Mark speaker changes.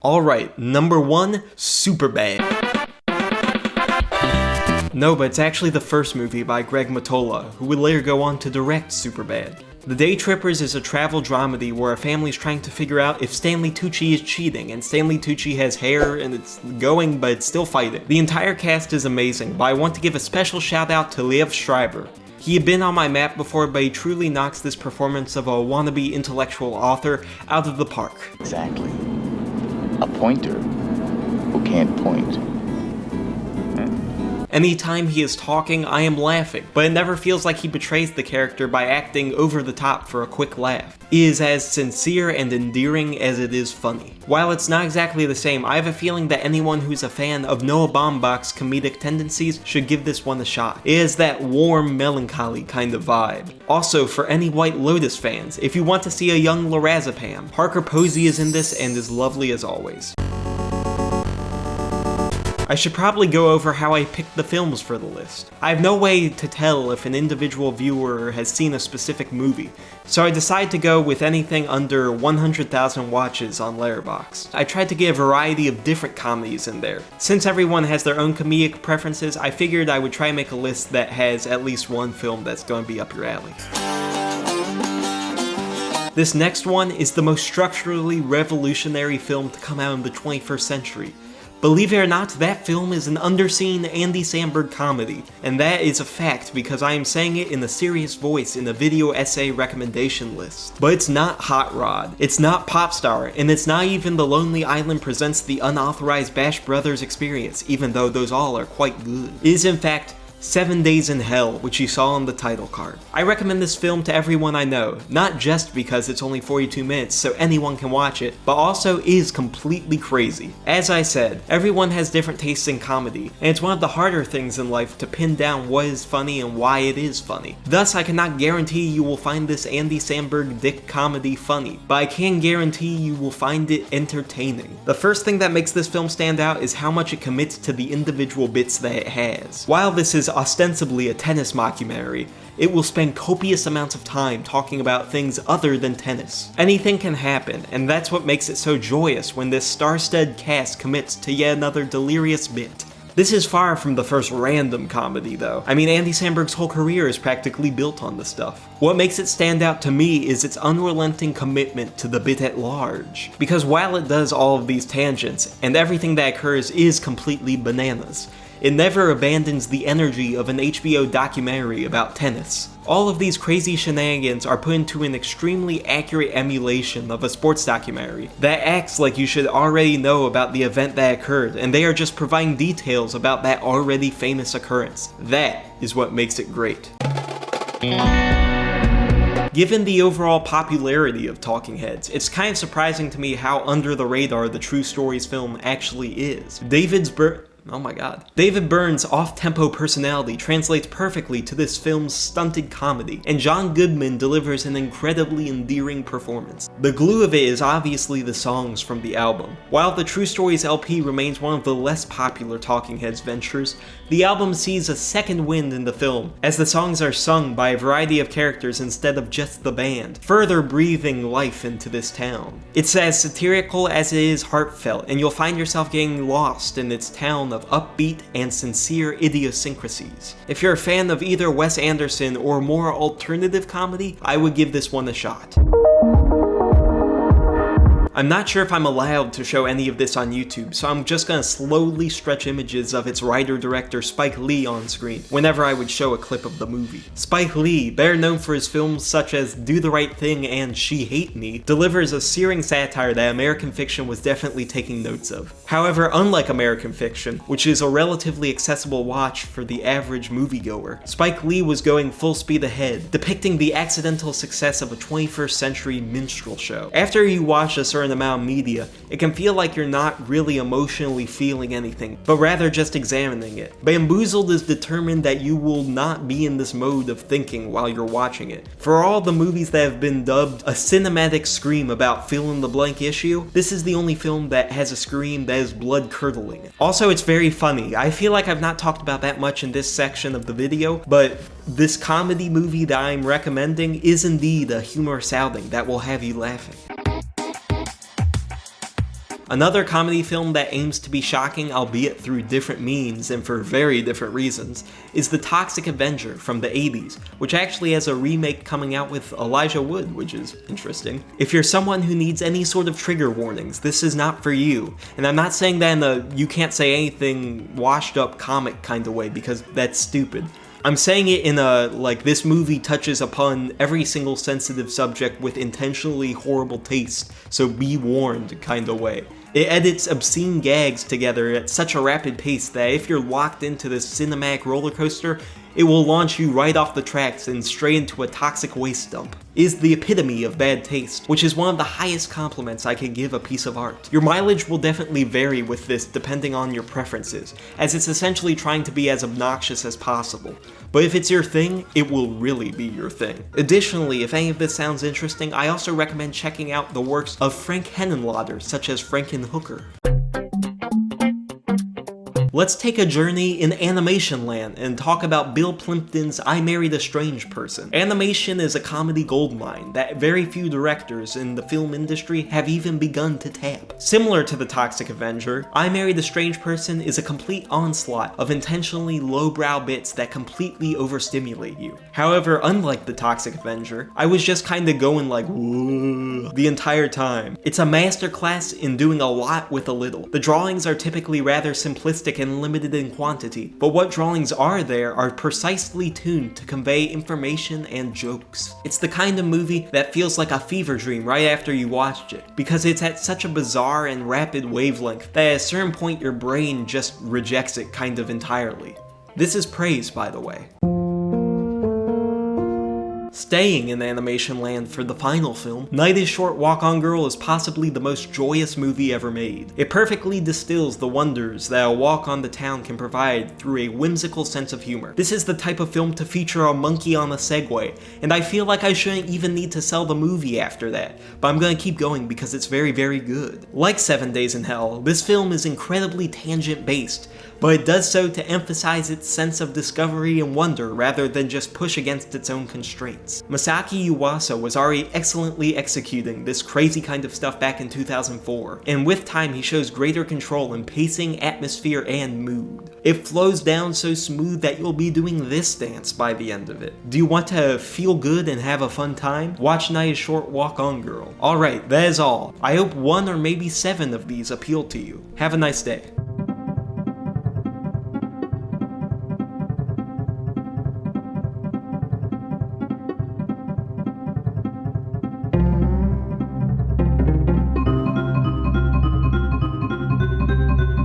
Speaker 1: Alright, number 1, Superbad. No, but it's actually the first movie by Greg Mottola, who would later go on to direct Superbad. The Day Trippers is a travel dramedy where a family's trying to figure out if Stanley Tucci is cheating, and Stanley Tucci has hair and it's going but it's still fighting. The entire cast is amazing, but I want to give a special shout out to Liev Schreiber. He had been on my map before, but he truly knocks this performance of a wannabe intellectual author out of the park.
Speaker 2: Exactly. A pointer who can't point.
Speaker 1: Anytime he is talking, I am laughing, but it never feels like he betrays the character by acting over the top for a quick laugh. It is as sincere and endearing as it is funny. While it's not exactly the same, I have a feeling that anyone who's a fan of Noah Baumbach's comedic tendencies should give this one a shot. It has that warm, melancholy kind of vibe. Also, for any White Lotus fans, if you want to see a young Lorazepam, Parker Posey is in this and is lovely as always. I should probably go over how I picked the films for the list. I have no way to tell if an individual viewer has seen a specific movie, so I decided to go with anything under 100,000 watches on Letterboxd. I tried to get a variety of different comedies in there. Since everyone has their own comedic preferences, I figured I would try and make a list that has at least one film that's going to be up your alley. This next one is the most structurally revolutionary film to come out in the 21st century. Believe it or not, that film is an underseen Andy Samberg comedy, and that is a fact because I am saying it in a serious voice in a video essay recommendation list. But it's not Hot Rod, it's not Popstar, and it's not even The Lonely Island Presents the Unauthorized Bash Brothers Experience, even though those all are quite good. It is in fact 7 Days in Hell, which you saw on the title card. I recommend this film to everyone I know, not just because it's only 42 minutes so anyone can watch it, but also is completely crazy. As I said, everyone has different tastes in comedy, and it's one of the harder things in life to pin down what is funny and why it is funny. Thus, I cannot guarantee you will find this Andy Samberg dick comedy funny, but I can guarantee you will find it entertaining. The first thing that makes this film stand out is how much it commits to the individual bits that it has. While this is ostensibly a tennis mockumentary, it will spend copious amounts of time talking about things other than tennis. Anything can happen, and that's what makes it so joyous when this star-studded cast commits to yet another delirious bit. This is far from the first random comedy though. I mean, Andy Samberg's whole career is practically built on this stuff. What makes it stand out to me is its unrelenting commitment to the bit at large. Because while it does all of these tangents, and everything that occurs is completely bananas, it never abandons the energy of an HBO documentary about tennis. All of these crazy shenanigans are put into an extremely accurate emulation of a sports documentary that acts like you should already know about the event that occurred, and they are just providing details about that already famous occurrence. That is what makes it great. Given the overall popularity of Talking Heads, it's kind of surprising to me how under the radar the True Stories film actually is. David Byrne's off-tempo personality translates perfectly to this film's stunted comedy, and John Goodman delivers an incredibly endearing performance. The glue of it is obviously the songs from the album. While the True Stories LP remains one of the less popular Talking Heads ventures, the album sees a second wind in the film, as the songs are sung by a variety of characters instead of just the band, further breathing life into this town. It's as satirical as it is heartfelt, and you'll find yourself getting lost in its town of upbeat and sincere idiosyncrasies. If you're a fan of either Wes Anderson or more alternative comedy, I would give this one a shot. I'm not sure if I'm allowed to show any of this on YouTube, so I'm just gonna slowly stretch images of its writer-director Spike Lee on screen whenever I would show a clip of the movie. Spike Lee, better known for his films such as Do the Right Thing and She Hate Me, delivers a searing satire that American Fiction was definitely taking notes of. However, unlike American Fiction, which is a relatively accessible watch for the average moviegoer, Spike Lee was going full speed ahead, depicting the accidental success of a 21st century minstrel show. After you watch a certain amount of media, it can feel like you're not really emotionally feeling anything, but rather just examining it. Bamboozled is determined that you will not be in this mode of thinking while you're watching it. For all the movies that have been dubbed a cinematic scream about fill in the blank issue, this is the only film that has a scream that is blood-curdling. Also, it's very funny. I feel like I've not talked about that much in this section of the video, but this comedy movie that I'm recommending is indeed a humorous outing that will have you laughing. Another comedy film that aims to be shocking, albeit through different means and for very different reasons, is The Toxic Avenger from the 80s, which actually has a remake coming out with Elijah Wood, which is interesting. If you're someone who needs any sort of trigger warnings, this is not for you. And I'm not saying that in a you can't say anything washed up comic kind of way, because that's stupid. I'm saying it in a, like, this movie touches upon every single sensitive subject with intentionally horrible taste, so be warned kind of way. It edits obscene gags together at such a rapid pace that if you're locked into this cinematic roller coaster, it will launch you right off the tracks and straight into a toxic waste dump. It is the epitome of bad taste, which is one of the highest compliments I can give a piece of art. Your mileage will definitely vary with this depending on your preferences, as it's essentially trying to be as obnoxious as possible. But if it's your thing, it will really be your thing. Additionally, if any of this sounds interesting, I also recommend checking out the works of Frank Henenlotter, such as Frankenhooker. Let's take a journey in animation land and talk about Bill Plympton's I Married a Strange Person. Animation is a comedy goldmine that very few directors in the film industry have even begun to tap. Similar to The Toxic Avenger, I Married a Strange Person is a complete onslaught of intentionally lowbrow bits that completely overstimulate you. However, unlike The Toxic Avenger, I was just kinda going like, whoa, the entire time. It's a masterclass in doing a lot with a little. The drawings are typically rather simplistic and limited in quantity, but what drawings are there are precisely tuned to convey information and jokes. It's the kind of movie that feels like a fever dream right after you watched it, because it's at such a bizarre and rapid wavelength that at a certain point your brain just rejects it kind of entirely. This is praise, by the way. Staying in animation land for the final film, Night is Short, Walk On Girl is possibly the most joyous movie ever made. It perfectly distills the wonders that a walk on the town can provide through a whimsical sense of humor. This is the type of film to feature a monkey on a Segway, and I feel like I shouldn't even need to sell the movie after that, but I'm gonna keep going because it's very, very good. Like 7 Days in Hell, this film is incredibly tangent-based, but it does so to emphasize its sense of discovery and wonder rather than just push against its own constraints. Masaki Yuasa was already excellently executing this crazy kind of stuff back in 2004, and with time he shows greater control in pacing, atmosphere, and mood. It flows down so smooth that you'll be doing this dance by the end of it. Do you want to feel good and have a fun time? Watch Night is Short, Walk On Girl. Alright, that is all. I hope 1 or maybe 7 of these appeal to you. Have a nice day.